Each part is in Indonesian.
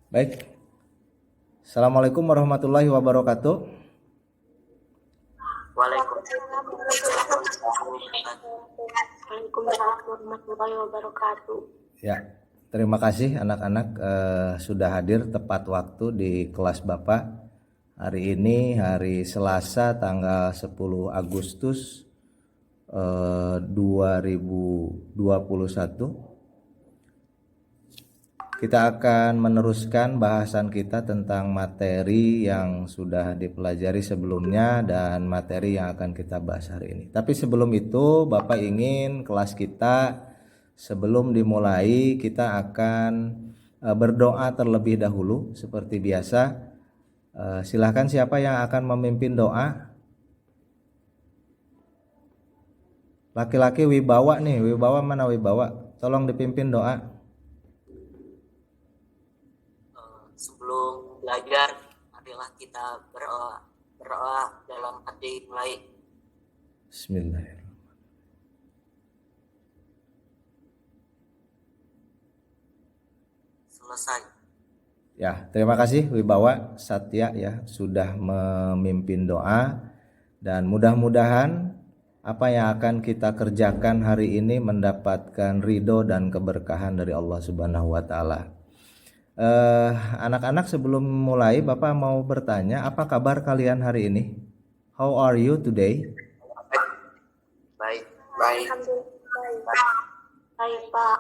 Baik. Assalamualaikum warahmatullahi wabarakatuh. Waalaikumsalam warahmatullahi wabarakatuh. Ya, terima kasih anak-anak sudah hadir tepat waktu di kelas Bapak. Hari ini hari Selasa tanggal 10 Agustus 2021. Kita akan meneruskan bahasan kita tentang materi yang sudah dipelajari sebelumnya dan materi yang akan kita bahas hari ini. Tapi sebelum itu, Bapak ingin kelas kita sebelum dimulai kita akan berdoa terlebih dahulu seperti biasa. Silahkan siapa yang akan memimpin doa? Laki-laki Wibawa nih, Wibawa mana Wibawa? Tolong dipimpin doa. Sebelum belajar, marilah kita berdoa dalam hati mulai. Bismillahirrahmanirrahim. Selesai. Ya, terima kasih Wibawa Satya ya sudah memimpin doa dan mudah-mudahan apa yang akan kita kerjakan hari ini mendapatkan ridho dan keberkahan dari Allah Subhanahu wa taala. Anak-anak sebelum mulai Bapak mau bertanya, apa kabar kalian hari ini? How are you today? Baik. Baik, Pak.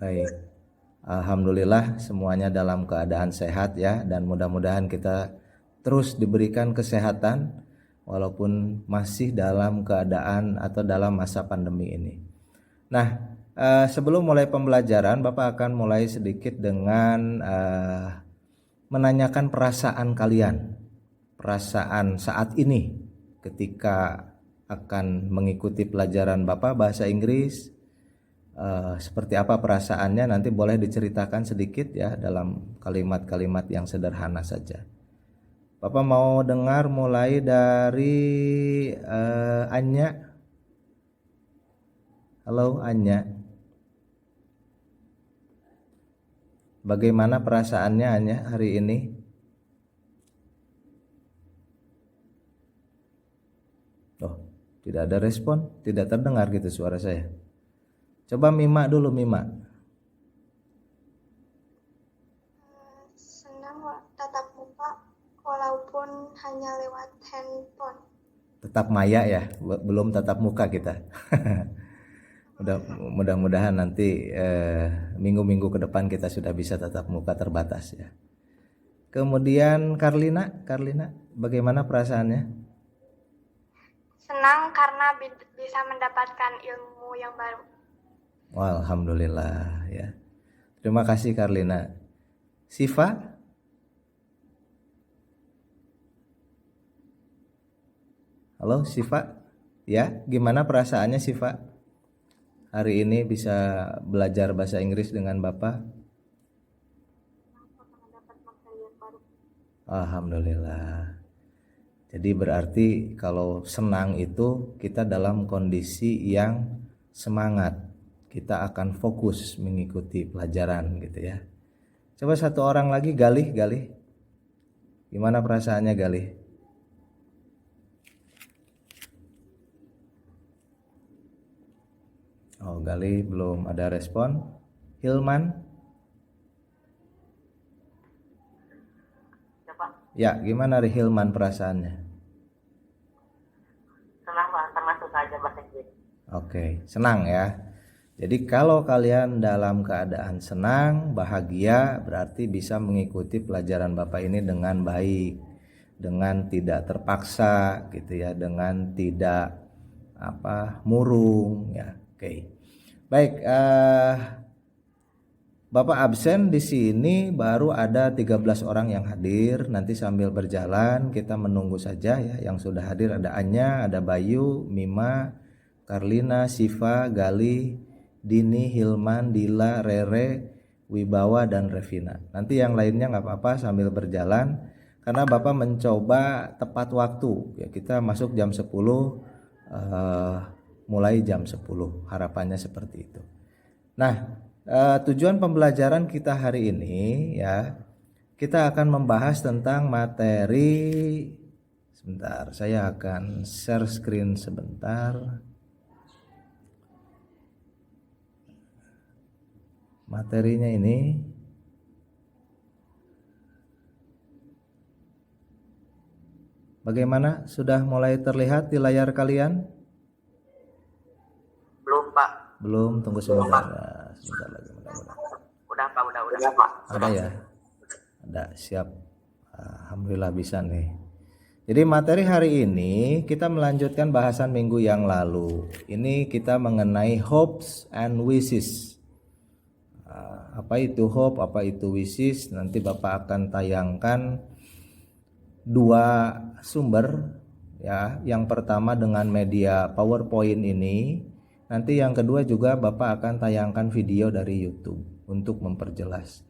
Baik. Alhamdulillah semuanya dalam keadaan sehat ya, dan mudah-mudahan kita terus diberikan kesehatan walaupun masih dalam keadaan atau dalam masa pandemi ini. Nah, sebelum mulai pembelajaran, Bapak akan mulai sedikit dengan menanyakan perasaan kalian, perasaan saat ini ketika akan mengikuti pelajaran Bapak bahasa Inggris. Seperti apa perasaannya, nanti boleh diceritakan sedikit ya dalam kalimat-kalimat yang sederhana saja. Bapak mau dengar mulai dari Anya. Halo Anya. Bagaimana perasaannya Anya hari ini? Oh, tidak ada respon, tidak terdengar gitu suara saya. Coba Mima dulu, Mima. Senang tatap muka walaupun hanya lewat handphone. Tetap maya ya, belum tatap muka kita. Mudah-mudahan nanti minggu-minggu ke depan kita sudah bisa tatap muka terbatas ya. Kemudian Karlina, bagaimana perasaannya? Senang karena bisa mendapatkan ilmu yang baru. Wah, alhamdulillah ya. Terima kasih Karlina. Siva? Halo Siva. Ya, gimana perasaannya Siva? Hari ini bisa belajar bahasa Inggris dengan Bapak? Alhamdulillah. Jadi berarti kalau senang itu kita dalam kondisi yang semangat. Kita akan fokus mengikuti pelajaran gitu ya. Coba satu orang lagi, Galih. Gimana perasaannya Galih? Oh, Galih belum ada respon. Hilman? Ya, gimana Hilman perasaannya? Senang Pak, termasuk aja bahasa Inggris. Oke, senang ya. Jadi kalau kalian dalam keadaan senang, bahagia, berarti bisa mengikuti pelajaran Bapak ini dengan baik, dengan tidak terpaksa gitu ya, dengan tidak murung ya. Oke. Baik, Bapak absen di sini baru ada 13 orang yang hadir. Nanti sambil berjalan kita menunggu saja ya. Yang sudah hadir ada Anya, ada Bayu, Mima, Karlina, Siva, Gali, Dini, Hilman, Dila, Rere, Wibawa, dan Revina. Nanti yang lainnya nggak apa-apa sambil berjalan karena Bapak mencoba tepat waktu ya, kita masuk jam 10 mulai jam 10, harapannya seperti itu. Nah, tujuan pembelajaran kita hari ini ya, kita akan membahas tentang materi. Sebentar, saya akan share screen sebentar. Materinya ini bagaimana? Sudah mulai terlihat di layar kalian? Belum, Pak. Belum, tunggu sebentar. Nah, sebentar lagi mudah-mudahan. Udah, Pak, udah, Pak. Ada ya? Ada, siap. Alhamdulillah bisa nih. Jadi materi hari ini kita melanjutkan bahasan minggu yang lalu. Ini kita mengenai hopes and wishes. Apa itu hope, apa itu wishes? Nanti Bapak akan tayangkan dua sumber ya. Yang pertama dengan media PowerPoint ini. Nanti yang kedua juga Bapak akan tayangkan video dari YouTube untuk memperjelas.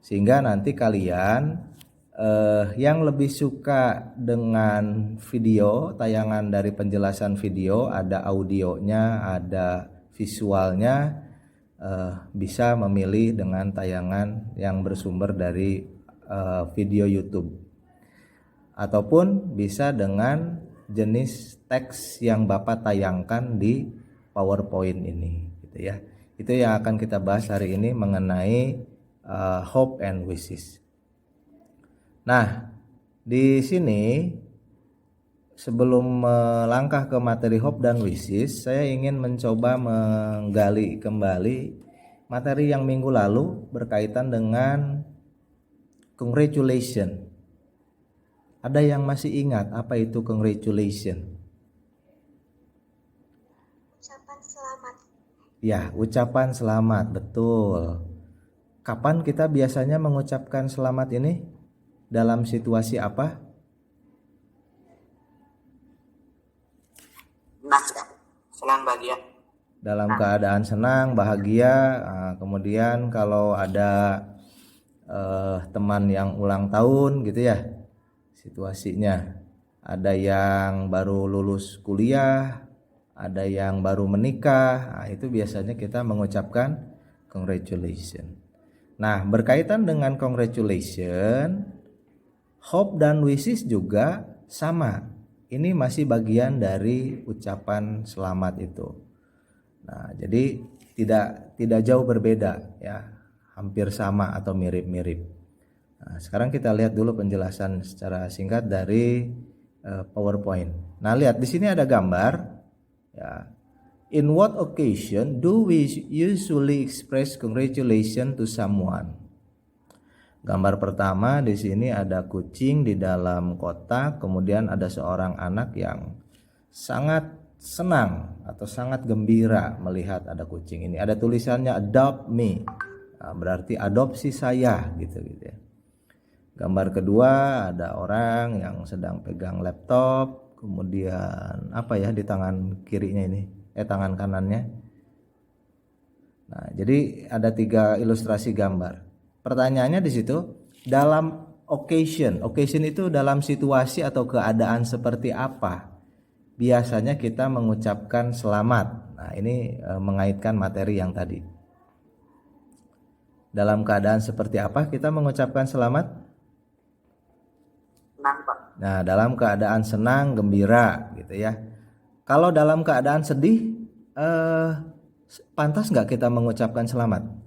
Sehingga nanti kalian yang lebih suka dengan video, tayangan dari penjelasan video, ada audionya, ada visualnya, bisa memilih dengan tayangan yang bersumber dari video YouTube. Ataupun bisa dengan jenis teks yang Bapak tayangkan di PowerPoint ini, gitu ya. Itu yang akan kita bahas hari ini mengenai hope and wishes. Nah, di sini sebelum melangkah ke materi hope dan wishes, saya ingin mencoba menggali kembali materi yang minggu lalu berkaitan dengan congratulation. Ada yang masih ingat apa itu congratulation? Ucapan selamat. Ya, ucapan selamat, betul. Kapan kita biasanya mengucapkan selamat ini? Dalam situasi apa? Senang, bahagia. Dalam keadaan senang, bahagia. Kemudian kalau ada teman yang ulang tahun gitu ya, situasinya. Ada yang baru lulus kuliah, ada yang baru menikah. Itu biasanya kita mengucapkan congratulations. Nah, berkaitan dengan congratulations, hope dan wishes juga sama. Ini masih bagian dari ucapan selamat itu. Nah, jadi tidak jauh berbeda ya, hampir sama atau mirip-mirip. Nah, sekarang kita lihat dulu penjelasan secara singkat dari PowerPoint. Nah, lihat di sini ada gambar ya. In what occasion do we usually express congratulations to someone? Gambar pertama di sini ada kucing di dalam kotak, kemudian ada seorang anak yang sangat senang atau sangat gembira melihat ada kucing ini. Ada tulisannya adopt me, nah, berarti adopsi saya gitu ya. Gambar kedua ada orang yang sedang pegang laptop, kemudian apa ya di tangan kirinya ini, tangan kanannya. Nah, jadi ada 3 ilustrasi gambar. Pertanyaannya di situ, dalam occasion itu dalam situasi atau keadaan seperti apa biasanya kita mengucapkan selamat. Nah, ini mengaitkan materi yang tadi. Dalam keadaan seperti apa kita mengucapkan selamat? Senang, Pak. Nah, dalam keadaan senang, gembira gitu ya. Kalau dalam keadaan sedih, pantas nggak kita mengucapkan selamat?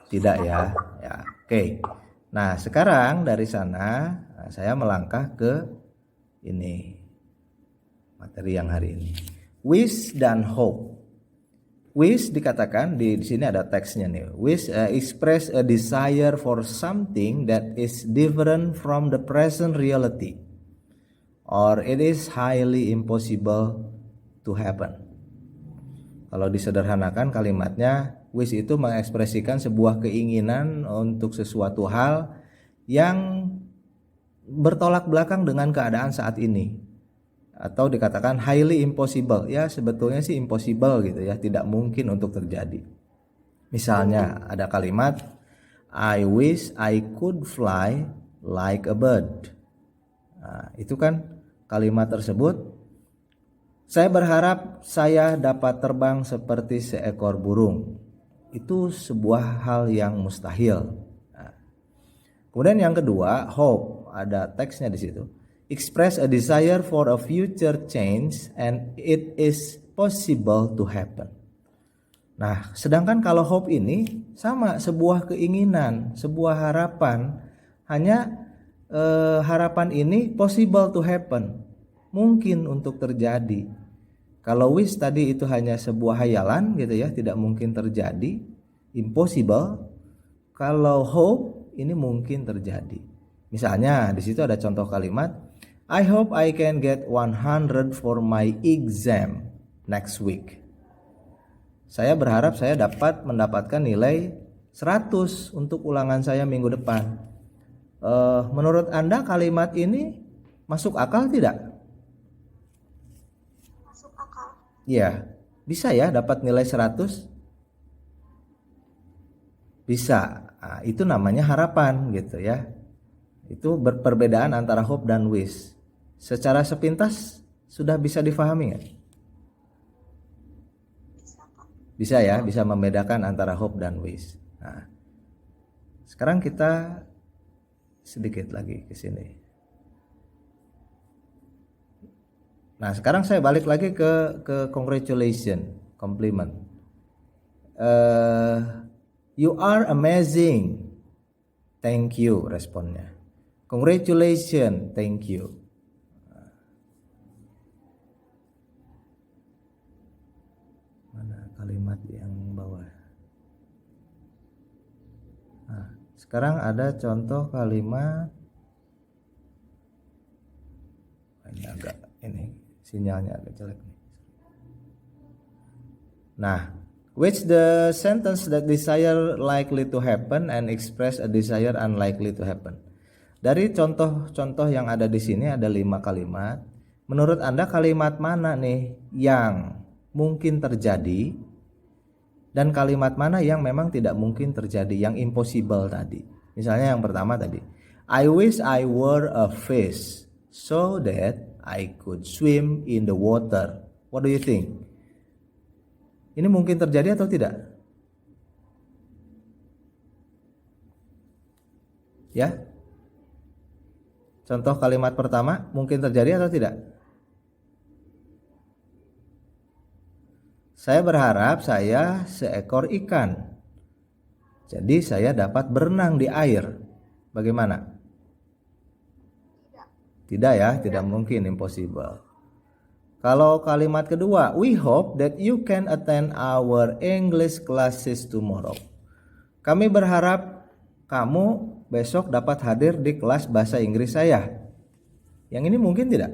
Tidak ya. Ya, oke. Nah, sekarang dari sana saya melangkah ke ini materi yang hari ini. Wish dan hope. Wish dikatakan di sini ada teksnya nih. Wish express a desire for something that is different from the present reality, or it is highly impossible to happen. Kalau disederhanakan kalimatnya, wish itu mengekspresikan sebuah keinginan untuk sesuatu hal yang bertolak belakang dengan keadaan saat ini, atau dikatakan highly impossible. Ya, sebetulnya sih impossible gitu ya, tidak mungkin untuk terjadi. Misalnya ada kalimat I wish I could fly like a bird. Nah, itu kan kalimat tersebut, saya berharap saya dapat terbang seperti seekor burung. itu sebuah hal yang mustahil. Nah, kemudian yang kedua, hope, ada teksnya di situ. Express a desire for a future change and it is possible to happen. Nah, sedangkan kalau hope ini sama, sebuah keinginan, sebuah harapan. Hanya harapan ini possible to happen, mungkin untuk terjadi. Kalau wish tadi itu hanya sebuah hayalan gitu ya, tidak mungkin terjadi, impossible. Kalau hope ini mungkin terjadi. Misalnya di situ ada contoh kalimat, I hope I can get 100 for my exam next week. Saya berharap saya dapat mendapatkan nilai 100 untuk ulangan saya minggu depan. Menurut Anda kalimat ini masuk akal tidak? Masuk akal. Iya, bisa ya dapat nilai 100? Bisa. Nah, itu namanya harapan gitu ya. Itu perbedaan antara hope dan wish. Secara sepintas sudah bisa difahami nggak? Bisa, Pak. Bisa ya, bisa membedakan antara hope dan wish. Nah, sekarang kita sedikit lagi ke sini. Nah, sekarang saya balik lagi ke congratulation, compliment. You are amazing. Thank you responnya. Congratulations, thank you. Mana kalimat yang bawah? Nah, sekarang ada contoh kalimat. Ini agak sinyalnya agak jelek nih. Nah, which the sentence that desire likely to happen and express a desire unlikely to happen. Dari contoh-contoh yang ada di sini ada 5 kalimat. Menurut Anda kalimat mana nih yang mungkin terjadi dan kalimat mana yang memang tidak mungkin terjadi, yang impossible tadi? Misalnya yang pertama tadi, I wish I were a fish so that I could swim in the water. What do you think? Ini mungkin terjadi atau tidak? Ya. Contoh kalimat pertama mungkin terjadi atau tidak? Saya berharap saya seekor ikan. Jadi saya dapat berenang di air. Bagaimana? Tidak ya, tidak mungkin, impossible. Kalau kalimat kedua, we hope that you can attend our English classes tomorrow. Kami berharap kamu besok dapat hadir di kelas bahasa Inggris saya. Yang ini mungkin tidak?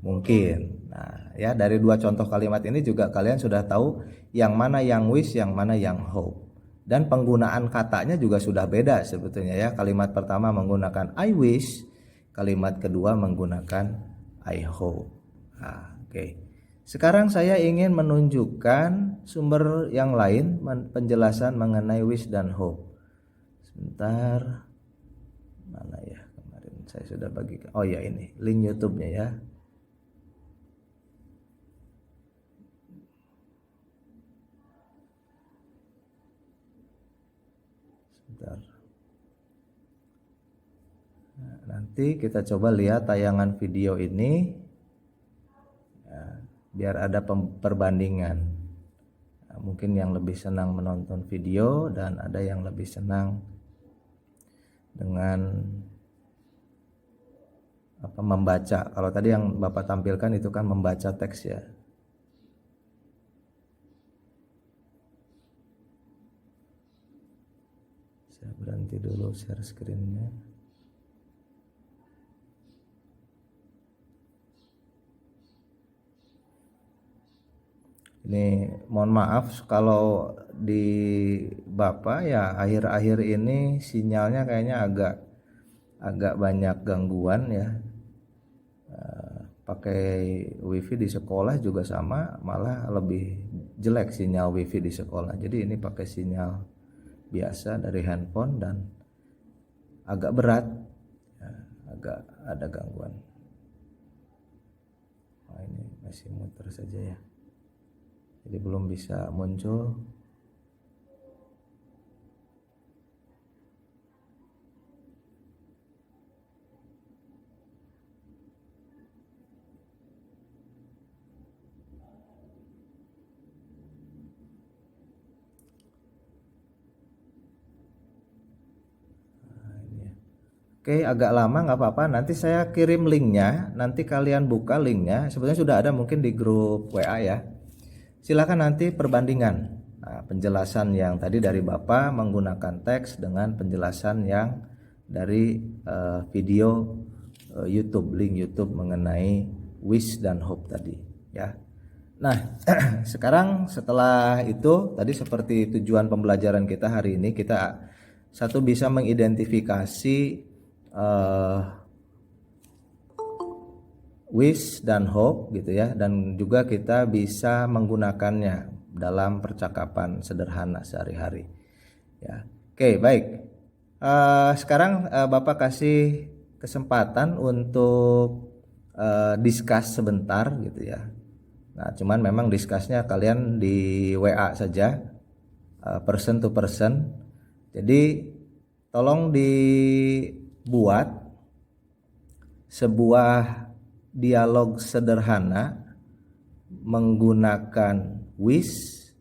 Mungkin. Nah, ya dari 2 contoh kalimat ini juga kalian sudah tahu yang mana yang wish, yang mana yang hope. Dan penggunaan katanya juga sudah beda sebetulnya ya. Kalimat pertama menggunakan I wish, kalimat kedua menggunakan I hope. Nah, oke. Sekarang saya ingin menunjukkan sumber yang lain penjelasan mengenai wish dan hope. Sebentar. Mana ya? Kemarin saya sudah bagikan. Oh ya, ini link YouTube-nya ya. Nah, nanti kita coba lihat tayangan video ini ya, biar ada perbandingan. Nah, mungkin yang lebih senang menonton video dan ada yang lebih senang dengan membaca. Kalau tadi yang Bapak tampilkan itu kan membaca teks ya. Saya berhenti dulu share screen-nya. Ini mohon maaf kalau di Bapak ya akhir-akhir ini sinyalnya kayaknya agak banyak gangguan ya. Pakai wifi di sekolah juga sama, malah lebih jelek sinyal wifi di sekolah. Jadi ini pakai sinyal biasa dari handphone dan agak berat ya, agak ada gangguan. Nah, ini masih muter saja ya. Jadi belum bisa muncul. Oke, agak lama nggak apa-apa. Nanti saya kirim linknya. Nanti kalian buka linknya. Sebetulnya sudah ada mungkin di grup WA ya. Silakan nanti perbandingan. Nah, penjelasan yang tadi dari Bapak menggunakan teks dengan penjelasan yang dari video YouTube, link YouTube mengenai wish dan hope tadi ya. Nah, sekarang setelah itu tadi seperti tujuan pembelajaran kita hari ini, kita satu bisa mengidentifikasi wish dan hope gitu ya, dan juga kita bisa menggunakannya dalam percakapan sederhana sehari-hari ya. Oke, baik. Sekarang Bapak kasih kesempatan untuk discuss sebentar gitu ya. Nah, cuman memang discussnya kalian di WA saja, person to person. Jadi tolong dibuat sebuah dialog sederhana menggunakan wish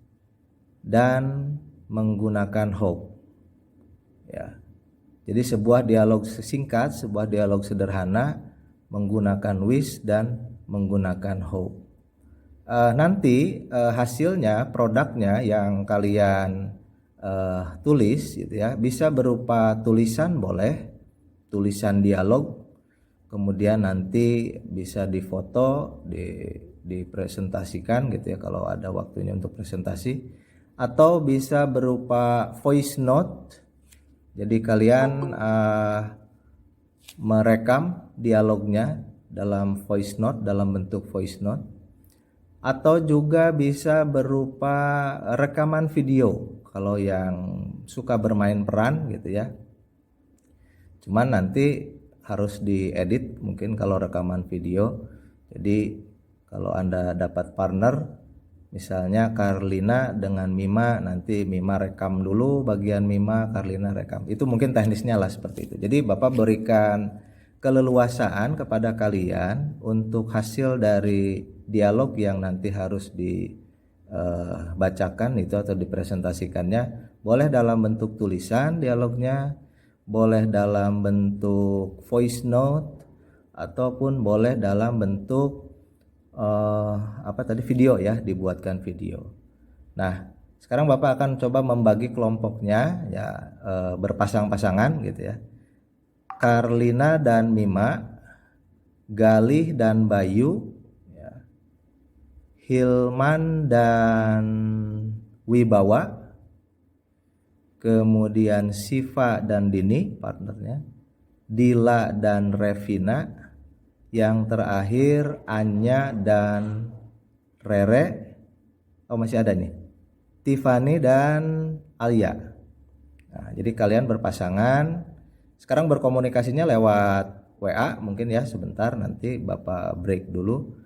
dan menggunakan hope ya. Jadi sebuah dialog singkat, sebuah dialog sederhana menggunakan wish dan menggunakan hope. Nanti hasilnya, produknya yang kalian tulis gitu ya, bisa berupa tulisan, boleh tulisan dialog, kemudian nanti bisa difoto, dipresentasikan gitu ya kalau ada waktunya untuk presentasi, atau bisa berupa voice note. Jadi kalian merekam dialognya dalam voice note, dalam bentuk voice note, atau juga bisa berupa rekaman video kalau yang suka bermain peran gitu ya. Cuman nanti harus diedit mungkin kalau rekaman video. Jadi kalau Anda dapat partner, misalnya Carlina dengan Mima, nanti Mima rekam dulu bagian Mima, Carlina rekam. Itu mungkin teknisnya lah seperti itu. Jadi Bapak berikan keleluasaan kepada kalian untuk hasil dari dialog yang nanti harus dibacakan itu atau dipresentasikannya, boleh dalam bentuk tulisan dialognya, boleh dalam bentuk voice note, ataupun boleh dalam bentuk video ya, dibuatkan video. Nah, sekarang Bapak akan coba membagi kelompoknya ya, berpasang-pasangan gitu ya. Carlina dan Mima, Galih dan Bayu, ya. Hilman dan Wibawa, kemudian Siva dan Dini partnernya, Dila dan Revina, yang terakhir Anya dan Rere. Oh, masih ada nih, Tiffany dan Alia. Nah, jadi kalian berpasangan. Sekarang berkomunikasinya lewat WA mungkin ya, sebentar nanti Bapak break dulu.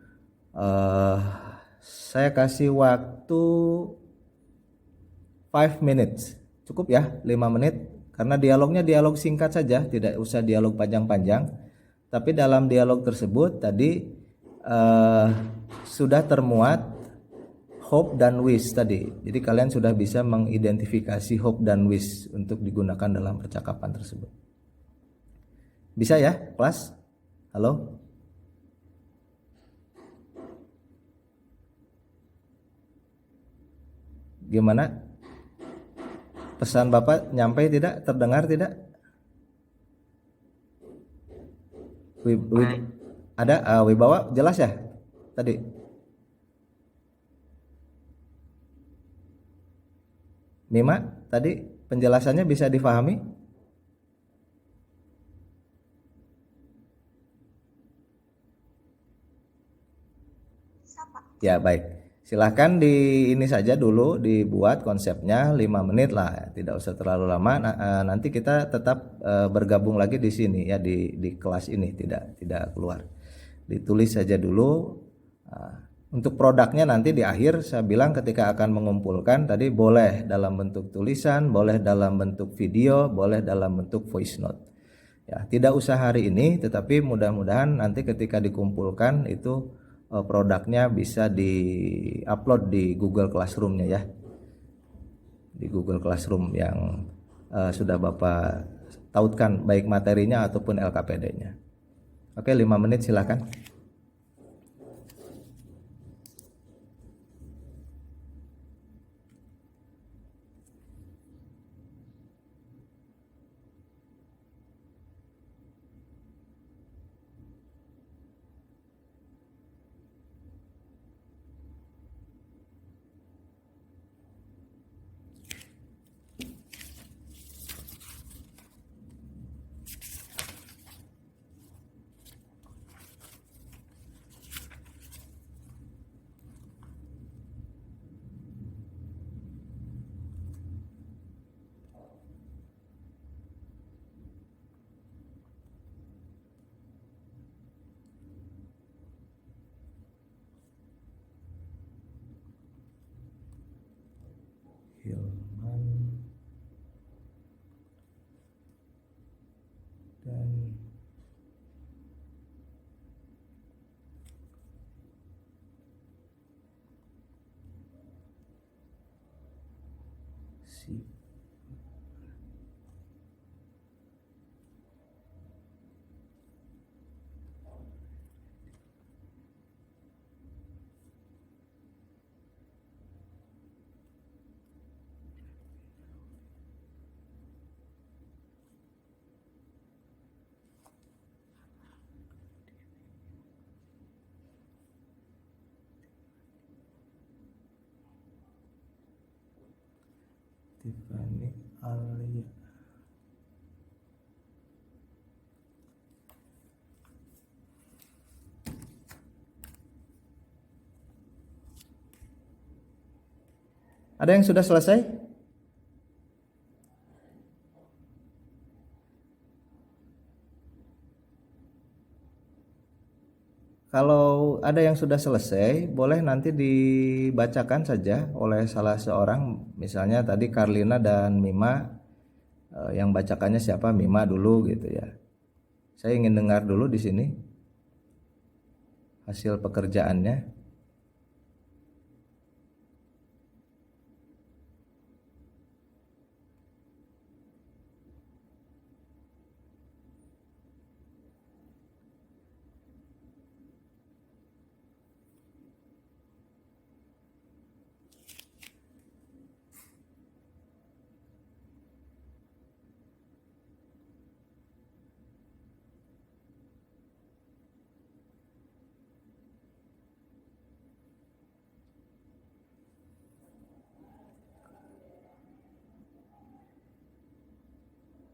Saya kasih waktu 5 minutes. Cukup ya, 5 menit. Karena dialognya dialog singkat saja, tidak usah dialog panjang-panjang. Tapi dalam dialog tersebut tadi sudah termuat hope dan wish tadi. Jadi kalian sudah bisa mengidentifikasi hope dan wish untuk digunakan dalam percakapan tersebut. Bisa ya, kelas? Halo? Gimana? Pesan Bapak nyampe tidak? Terdengar tidak? Ada Wibawa jelas ya tadi? Mima tadi penjelasannya bisa difahami? Ya, baik. Silahkan ini saja dulu dibuat konsepnya 5 menit lah, tidak usah terlalu lama. Nanti kita tetap bergabung lagi di sini ya, di kelas ini, tidak keluar. Ditulis saja dulu. Untuk produknya nanti di akhir saya bilang ketika akan mengumpulkan tadi boleh dalam bentuk tulisan, boleh dalam bentuk video, boleh dalam bentuk voice note. Ya, tidak usah hari ini, tetapi mudah-mudahan nanti ketika dikumpulkan itu produknya bisa di-upload di Google Classroom-nya ya. Di Google Classroom yang sudah Bapak tautkan baik materinya ataupun LKPD-nya. Oke, 5 menit silakan. Hilman dan si Tiffany Alia. Ada yang sudah selesai? Kalau ada yang sudah selesai, boleh nanti dibacakan saja oleh salah seorang, misalnya tadi Karlina dan Mima, yang bacakannya siapa? Mima dulu gitu ya. Saya ingin dengar dulu di sini hasil pekerjaannya.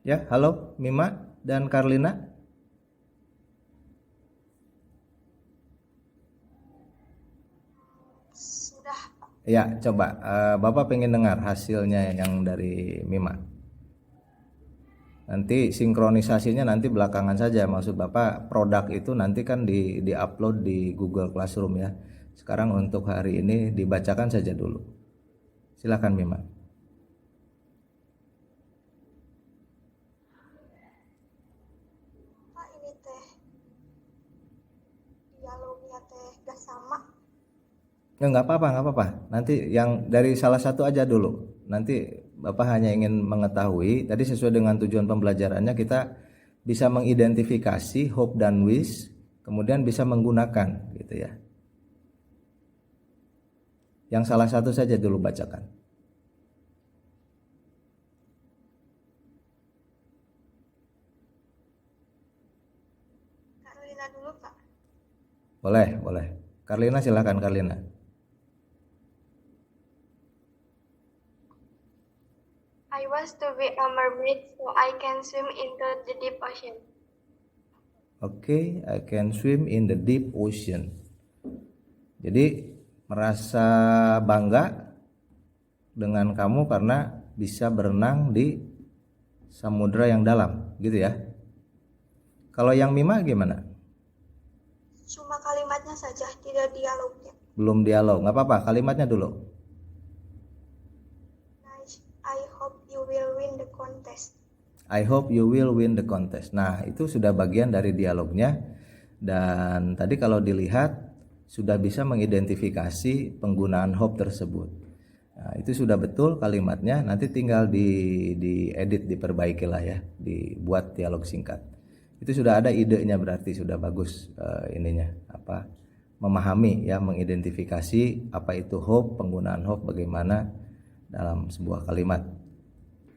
Ya, halo Mima dan Karlina. Sudah, Pak. Ya, coba Bapak pengen dengar hasilnya yang dari Mima. Nanti sinkronisasinya nanti belakangan saja. Maksud Bapak produk itu nanti kan di-upload di Google Classroom ya. Sekarang untuk hari ini dibacakan saja dulu. Silakan Mima. Pak, ini teh dialognya teh gak sama. Nggak apa-apa, nggak apa-apa. Nanti yang dari salah satu aja dulu. Nanti Bapak hanya ingin mengetahui, tadi sesuai dengan tujuan pembelajarannya kita bisa mengidentifikasi hope dan wish, kemudian bisa menggunakan gitu ya. Yang salah satu saja dulu bacakan. Karolina dulu, Pak. Boleh, boleh. Karlina silakan Karlina. I want to be a mermaid so I can swim into the deep ocean. Oke, I can swim in the deep ocean. Jadi merasa bangga dengan kamu karena bisa berenang di samudra yang dalam, gitu ya. Kalau yang Mima gimana? Cuma kalimatnya saja, tidak dialognya. Belum dialog, nggak apa-apa, kalimatnya dulu. Nice. I hope you will win the contest. I hope you will win the contest. Nah, itu sudah bagian dari dialognya. Dan tadi kalau dilihat sudah bisa mengidentifikasi penggunaan hope tersebut. Nah, itu sudah betul kalimatnya. Nanti tinggal diedit, diperbaiki lah ya, dibuat dialog singkat. Itu sudah ada idenya, berarti sudah bagus ininya apa? Memahami ya, mengidentifikasi apa itu hope, penggunaan hope bagaimana dalam sebuah kalimat.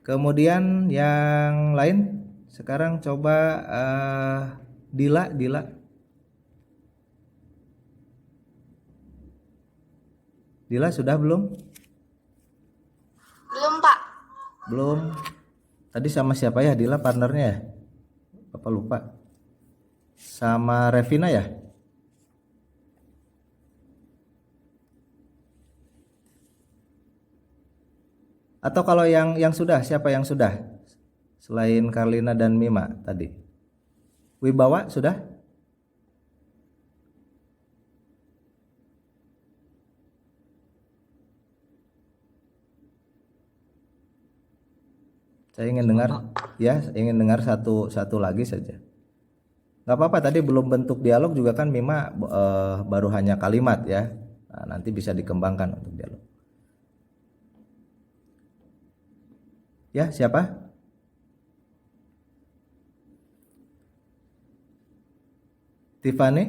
Kemudian yang lain sekarang coba Dila. Dila sudah belum? Belum, Pak. Belum. Tadi sama siapa ya Dila partnernya ya? Bapak lupa. Sama Revina ya? Atau kalau yang sudah, siapa yang sudah? Selain Karlina dan Mima tadi. Wibawa sudah? Saya ingin dengar ya, ingin dengar satu lagi saja. Nggak apa-apa, tadi belum bentuk dialog juga kan Mima baru hanya kalimat ya. Nah, nanti bisa dikembangkan untuk dialog. Ya, siapa? Tiffany?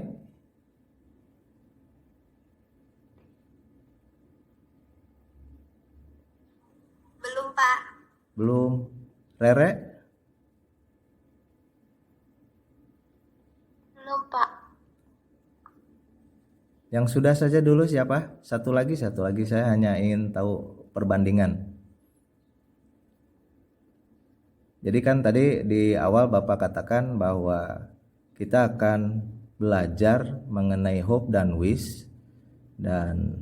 Belum, Pak. Belum. Rere? Belum, Pak. Yang sudah saja dulu siapa? Satu lagi saya hanya ingin tahu perbandingan. Jadi kan tadi di awal Bapak katakan bahwa kita akan belajar mengenai hope dan wish, dan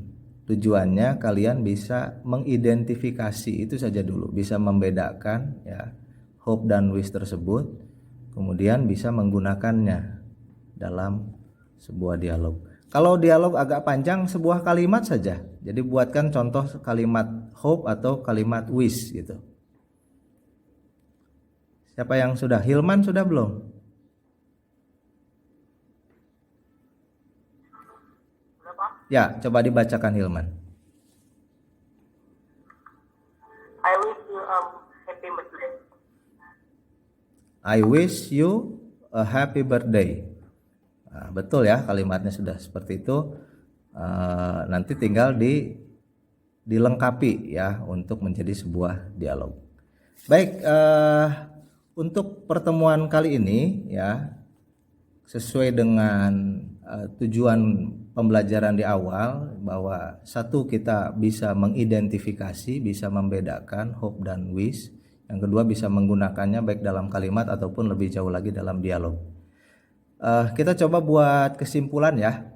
tujuannya kalian bisa mengidentifikasi itu saja dulu, bisa membedakan ya hope dan wish tersebut, kemudian bisa menggunakannya dalam sebuah dialog. Kalau dialog agak panjang, sebuah kalimat saja. Jadi buatkan contoh kalimat hope atau kalimat wish gitu. Siapa yang sudah? Hilman sudah belum? Ya, coba dibacakan Hilman. I wish you happy birthday. I wish you a happy birthday. Nah, betul ya, kalimatnya sudah seperti itu. Nanti tinggal dilengkapi ya untuk menjadi sebuah dialog. Baik, untuk pertemuan kali ini ya, sesuai dengan tujuan pembelajaran di awal, bahwa satu, kita bisa mengidentifikasi, bisa membedakan hope dan wish. Yang kedua, bisa menggunakannya baik dalam kalimat ataupun lebih jauh lagi dalam dialog. Kita coba buat kesimpulan ya.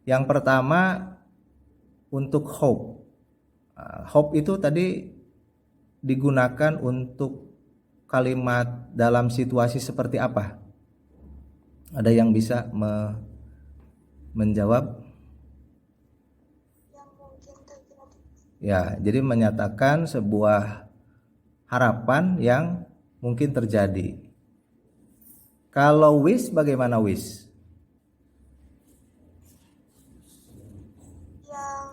Yang pertama, untuk hope. Hope itu tadi digunakan untuk kalimat dalam situasi seperti apa? Ada yang bisa menjawab? Yang mungkin terjadi. Ya, jadi menyatakan sebuah harapan yang mungkin terjadi. Kalau wish, bagaimana wish? Yang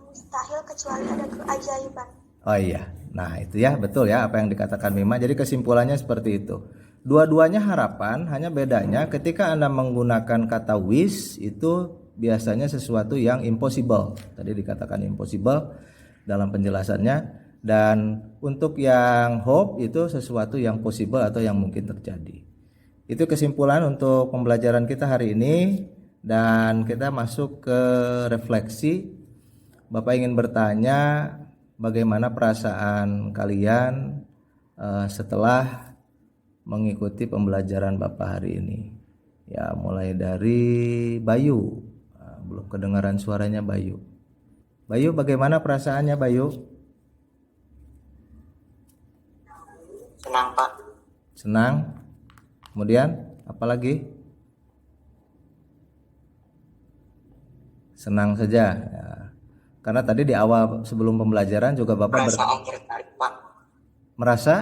mustahil kecuali ada keajaiban. Oh iya, nah itu ya, betul ya apa yang dikatakan Mima. Jadi kesimpulannya seperti itu. Dua-duanya harapan, hanya bedanya ketika Anda menggunakan kata wish itu biasanya sesuatu yang impossible. Tadi dikatakan impossible dalam penjelasannya. Dan untuk yang hope itu sesuatu yang possible atau yang mungkin terjadi. Itu kesimpulan untuk pembelajaran kita hari ini. Dan kita masuk ke refleksi. Bapak ingin bertanya, bagaimana perasaan kalian setelah mengikuti pembelajaran Bapak hari ini? Ya, mulai dari Bayu. Belum kedengaran suaranya Bayu. Bayu, bagaimana perasaannya Bayu? Senang, Pak. Senang. Kemudian apa lagi? Senang saja. Ya. Karena tadi di awal sebelum pembelajaran juga Bapak Perasaan tertarik, Pak. merasa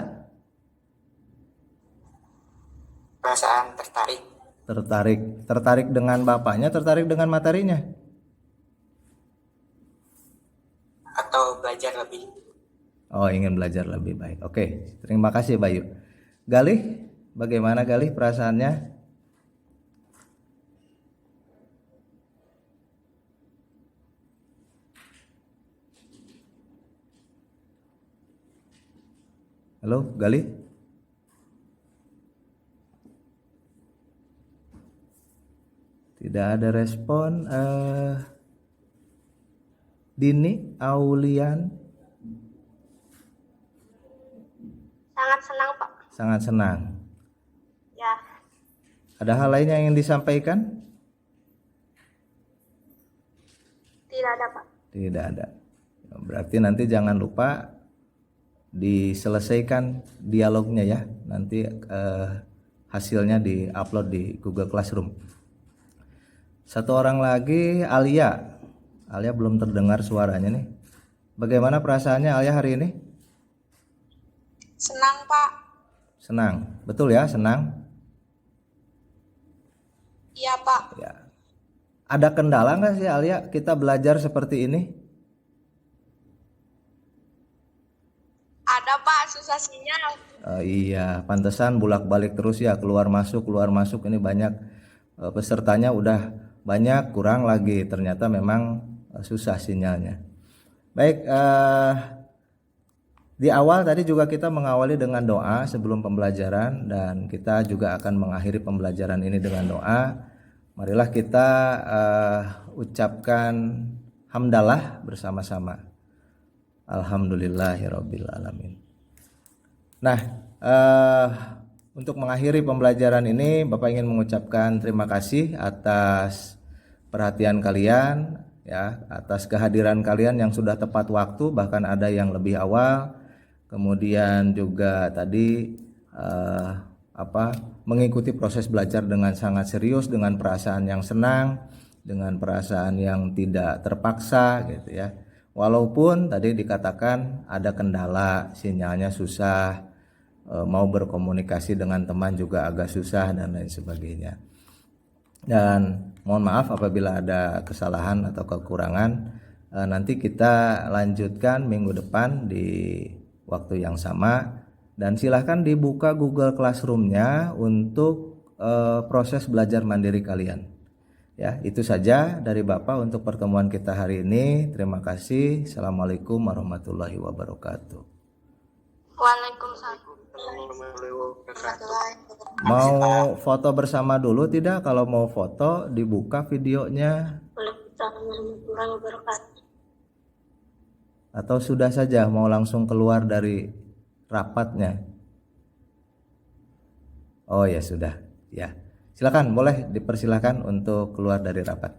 Perasaan tertarik. tertarik dengan Bapaknya, tertarik dengan materinya. Atau belajar lebih. Oh, ingin belajar lebih baik. Oke, terima kasih Bayu. Galih, bagaimana Galih perasaannya? Halo, Galih? Tidak ada respon. Dini, Aulian, Sangat senang, Pak. sangat senang. Ya, Ada hal lain yang ingin disampaikan? tidak ada, Pak. Tidak ada. Berarti nanti jangan lupa diselesaikan dialognya ya. Nanti hasilnya di-upload di Google Classroom. Satu orang lagi, Alia. Alia belum terdengar suaranya nih. Bagaimana perasaannya Alia hari ini? Senang, Pak. Senang. Betul ya, senang? Iya, Pak. Ya. Ada kendala nggak sih Alia kita belajar seperti ini? Ada, Pak, susah sinyal. Iya, pantesan bolak-balik terus ya, keluar masuk ini banyak pesertanya udah banyak, kurang lagi, ternyata memang susah sinyalnya. Baik, di awal tadi juga kita mengawali dengan doa sebelum pembelajaran, dan kita juga akan mengakhiri pembelajaran ini dengan doa. Marilah kita ucapkan hamdalah bersama-sama. Alhamdulillahirabbil alamin. Nah, untuk mengakhiri pembelajaran ini, Bapak ingin mengucapkan terima kasih atas perhatian kalian, ya, atas kehadiran kalian yang sudah tepat waktu, bahkan ada yang lebih awal. Kemudian juga tadi mengikuti proses belajar dengan sangat serius, dengan perasaan yang senang, dengan perasaan yang tidak terpaksa, gitu ya. Walaupun tadi dikatakan ada kendala, sinyalnya susah, mau berkomunikasi dengan teman juga agak susah dan lain sebagainya. Dan mohon maaf apabila ada kesalahan atau kekurangan. Nanti kita lanjutkan minggu depan di waktu yang sama, dan silahkan dibuka Google Classroom-nya untuk proses belajar mandiri kalian. Ya, itu saja dari Bapak untuk pertemuan kita hari ini. Terima kasih. Assalamualaikum warahmatullahi wabarakatuh. Waalaikumsalam. Mau foto bersama dulu tidak? Kalau mau foto dibuka videonya. Waalaikumsalam warahmatullahi wabarakatuh. Atau sudah saja mau langsung keluar dari rapatnya? Oh ya sudah. Ya. Silakan, boleh dipersilakan untuk keluar dari rapat.